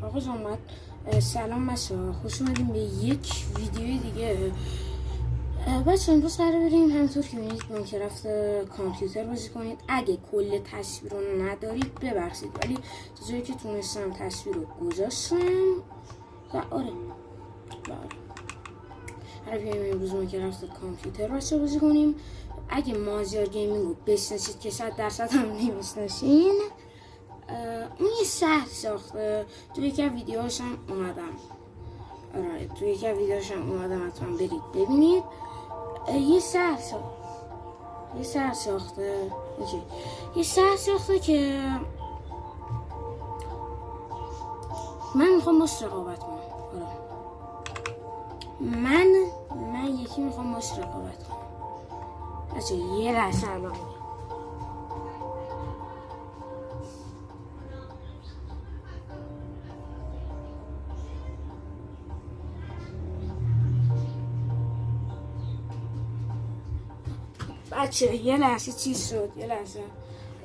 آقا جان سلام بچه، خوش اومدیم به یک ویدیوی دیگه. بچه امروز قرار بریم همونطور که می‌بینید ماینکرافت کامپیوتر بازی کنید. اگه کل تصویر رو ندارید ببخشید، ولی تا جایی که تونستم تصویر رو گذاشتم و آره قرار بریم امروز ماینکرافت کامپیوتر بازی کنیم. اگه مازیار گیمینگ رو بشناسید که 100% هم نمیشناسین، اون یه شهر ساخته. توی یکی از ویدیوهاش هم اومدم. آره توی یکی از ویدیوهاش هم اومدم، حتما برید ببینید. یه شهر ساخته اوکی. یه شهر ساخته که من میخوام باش رقابت کنم. آره من یکی میخوام باش رقابت کنم. بچه یه لحظه الان بچه یه لحظه چیز شد، یه لحظه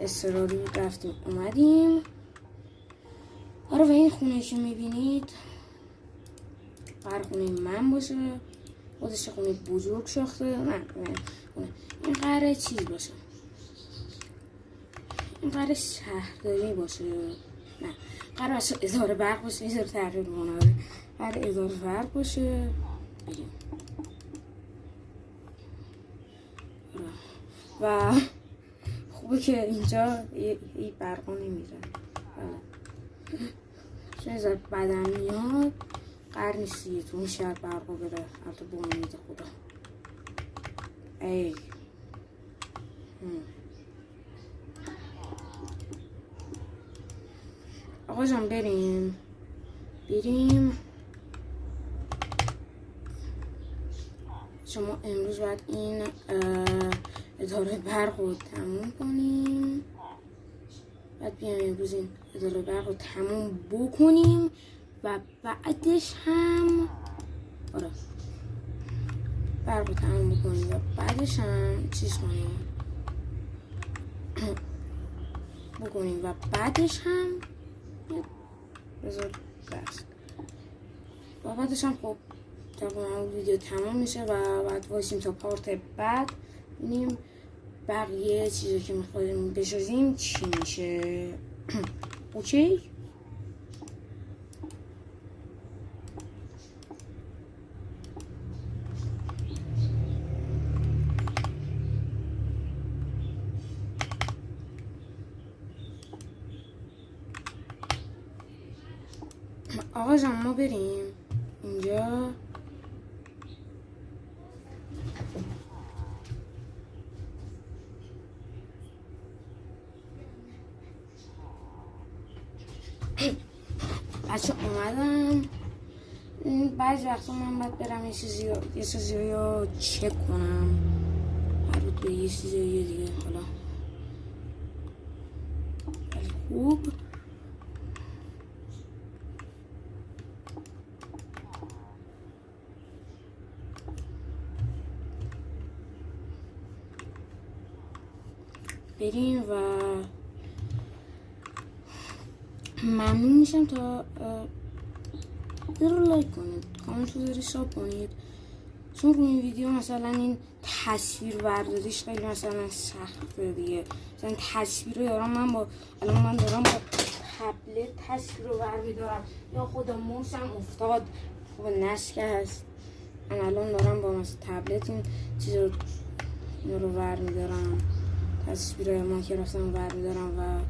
اضطراری بود، رفتیم اومدیم. آره و این خونه که میبینید قرار خونه من باشه، خودش خونه بزرگ ساخته. نه این قراره چیز باشه، این قراره شهرداری باشه. نه قراره باشه اداره برق باشه، اداره تغییر مناظر، قراره اداره برق باشه. بریم و خوبه که اینجا این برقا نمیره، چون ازار بدم میاد قرار نیست دیگه تو اون شهر برقا بره. البته با امید خدا. ای آقا جان بریم شما امروز باید این اداره برق رو تموم کنیم. بعد بیایم امروز این اداره برق رو تموم بکنیم و بعدش هم برق رو تموم بکنیم و بعدش هم چیز بکنیم و بعدش هم بذار بس و بعدش هم خب تقریبا ویدیو تمام میشه و بعد وایسیم تا پارت بعد ببینیم بقیه چیزی که میخوایم بسازیم چی میشه. اوکی آقا جان ما بریم اینجا. بچه اومدم. بعضی وقتا من باید برم یه چیزی رو چک کنم، مربوط به یه چیزی دیگه. حالا خوب بریم و ممنون میشم تا رو لایک کنید، کامنت رو حساب کنید، چون روی این ویدیو مثلا این تصویر برداریش خیلی مثلا سخته دیگه. مثلا تصویر رو دارم من دارم با تبلت تصویر رو برمیدارم، یا خدا موشم افتاد خب نسکه هست. من الان دارم با مثلا تبلت این چیز رو برمیدارم، تصویر ماینکرافت رو برمیدارم و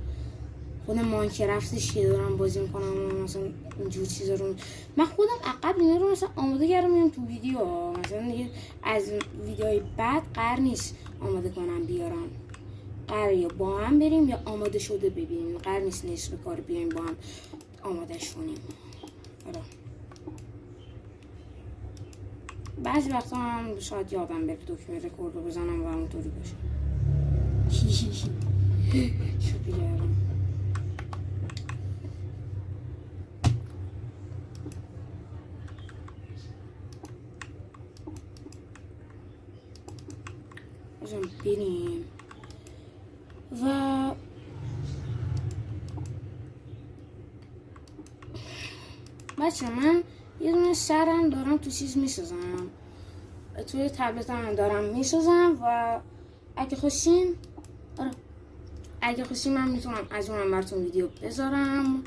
خود ماینکرافتش که دارم بازی میکنم مثلا اینجور چیزا رو من خودم عقب اینا رو مثلا آماده کردم میام تو ویدیو. مثلا دیگه از ویدیوهای بعد قرار نیست آماده کنم بیارم، قراره یا با هم بریم یا آماده شده ببینیم. قرار نیست نصف کار بیایم با هم آمادهش کنیم. آره بعضی وقتا هم شاید یادم بره دکمه رکورد رو بزنم و اونطوری باشه. شوخی کردم. بریم و بچه من یه دونه سرم دارم تو چیز میسازم، توی تبلتم دارم میسازم و اگه خواستین من میتونم از اونم براتون ویدیو بذارم.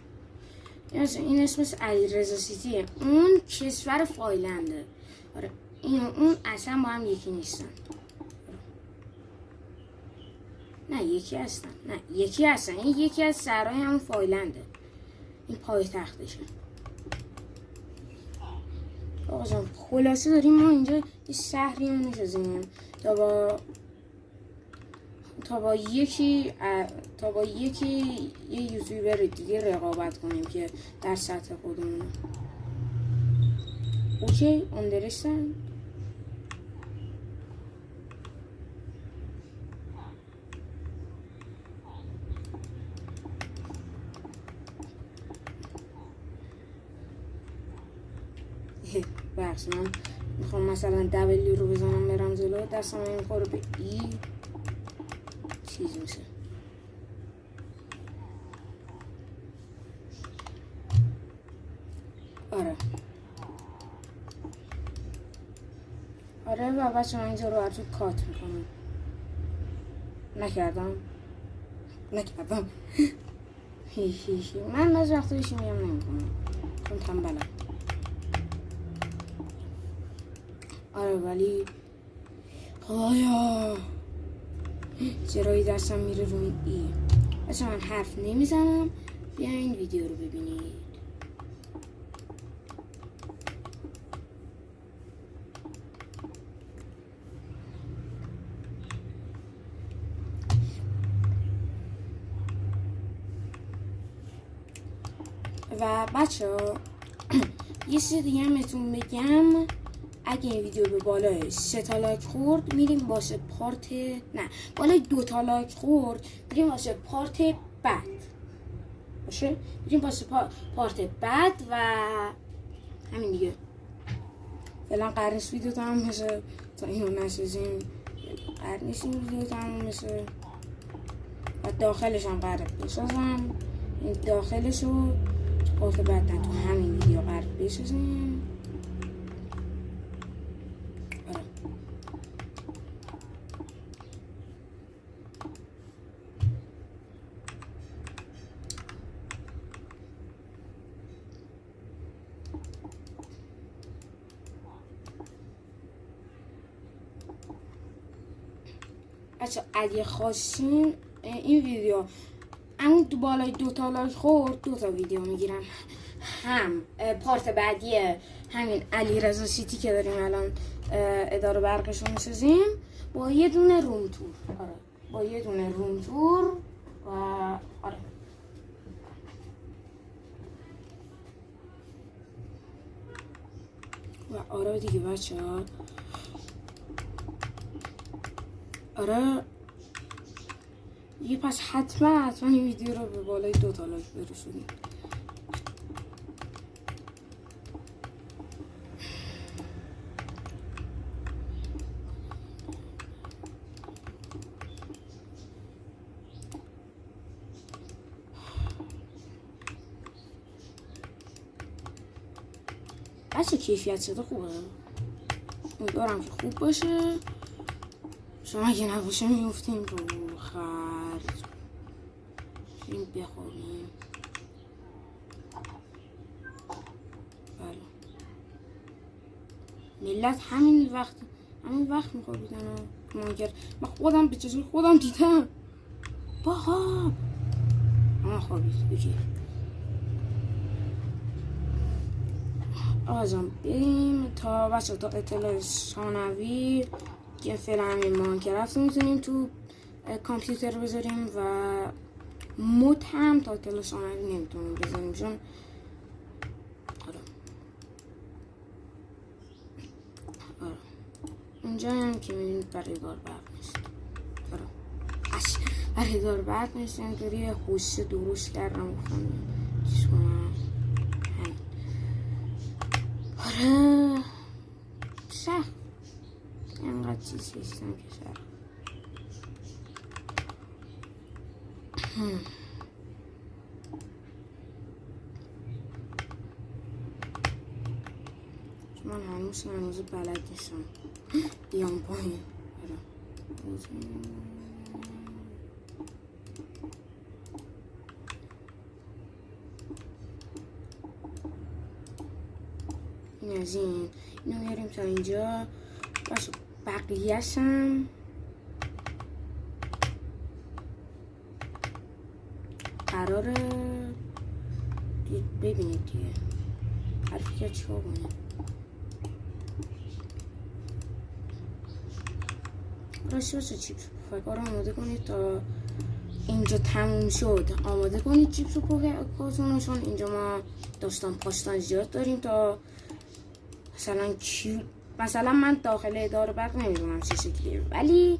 این اسمش علیرضا سیتیه، اون کشور فایلنده. آره این و اون اصلا با هم یکی نیستن. نه یکی هستن، این یکی از شهرهای همون فایلنده، این پایتختشه. آقا جان خلاصه داریم ما اینجا یه شهری رو میسازیم تا با یکی یه یوتیوبر دیگه رقابت کنیم که در سطح خودمون. اوکی understand. بخش من میخوام مثلا دبلی رو بزنم برم جلو، دستم میخوره به ای چیز میشه. آره و بچه من اینجا رو براتون کات میکنم. نکردم هیشی من از وقتا هیشی میگم نمیکنم چون تنبلم. آره ولی خدایا چرایی دستم میره رو این ای. بچه من حرف نمیزنم، بیا این ویدیو رو ببینید. و بچه ها یه چیز دیگه هم بهتون بگم، اگه این ویدیو به بالای 3 تا لایک خورد میریم واسه پارت بالای 2 تا لایک خورد میریم واسه پارت بعد باشه، میریم واسه پارت بعد و همین دیگه. فعلا قرار نیست ویدیو تمام بشه تا اینو نسازیم، قرار نیست این ویدیو تمام بشه و داخلش هم قرار بسازم. این داخلش رو پارت بعد تو همین ویدیو قرار بسازیم. بچه اگه خواستین این ویدیو همون بالای 2 تا لایک خورد 2 تا ویدیو میگیرم، هم پارت بعدی همین علیرضا سیتی که داریم الان اداره برقشو میسازیم با یه دونه روم تور. آره با یه دونه روم تور و آره و آره دیگه بچه ها. آره یه پس حتما این ویدیو رو به بالای 2 تا لایک برسونید. بچه کیفیت صدا خوبه، امیدوارم که خوب باشه. شما اگه نباشه میفتیم رو خرج بریم بخوابیم. بله ملت همین وقت میخوابیدن من خودم به چشم خودم دیدم. بخواب من خوابید بگیر. آزم بریم تا بچه تا اطلاع ثانوی که فعلا همین ماینکرافت میتونیم تو کامپیوتر بذاریم و مود هم تا اطلاع ثانوی نمیتونیم بذاریم چون اینجا هم که میبینید برای دار برق نیست. برای دار برق نیست اینطوری خوشه درست کردم بخوام چیز کنم. آره سخت اینقدر چیز هستم که سخت. من هنوز بلد نیستم بیام پایین. این از اینو میاریم تا اینجا. باشه بقیه‌ش هم قراره ببینید دیگه حرفی که چیکار کنیم. راستی واسه چیپس پفک رو آماده کنید تا اینجا تموم شد. آماده کنید چیپس پفکاتون، چون اینجا ما داستان پاستان زیاد داریم تا مثلا من داخل اداره برق نمیدونم چه شکلیه، ولی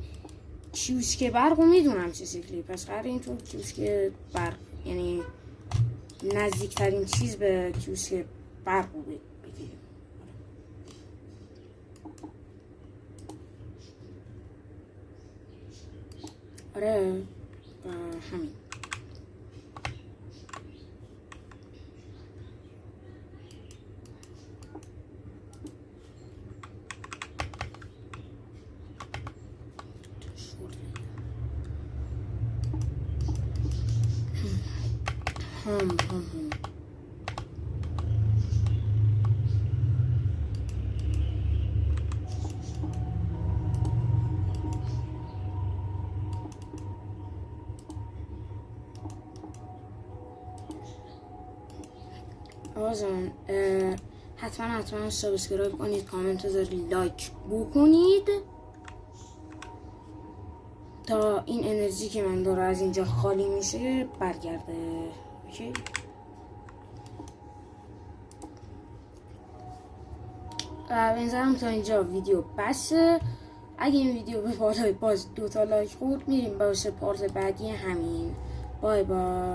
کیوسک برق رو میدونم چه شکلیه. پس قراره این تو کیوسک برق، یعنی نزدیکترین چیز به کیوسک برق رو بگیریم. آره همین. آقازان حتما سابسکرایب کنید، کامنت بذارید، لایک بکنید تا این انرژی که من داره از اینجا خالی میشه برگرده. اوکی؟ بنظرم تا اینجا ویدیو بسه. اگه این ویدیو به بالای باز 2 تا لایک خورد، میریم واسه پارت بعدی همین. بای بای.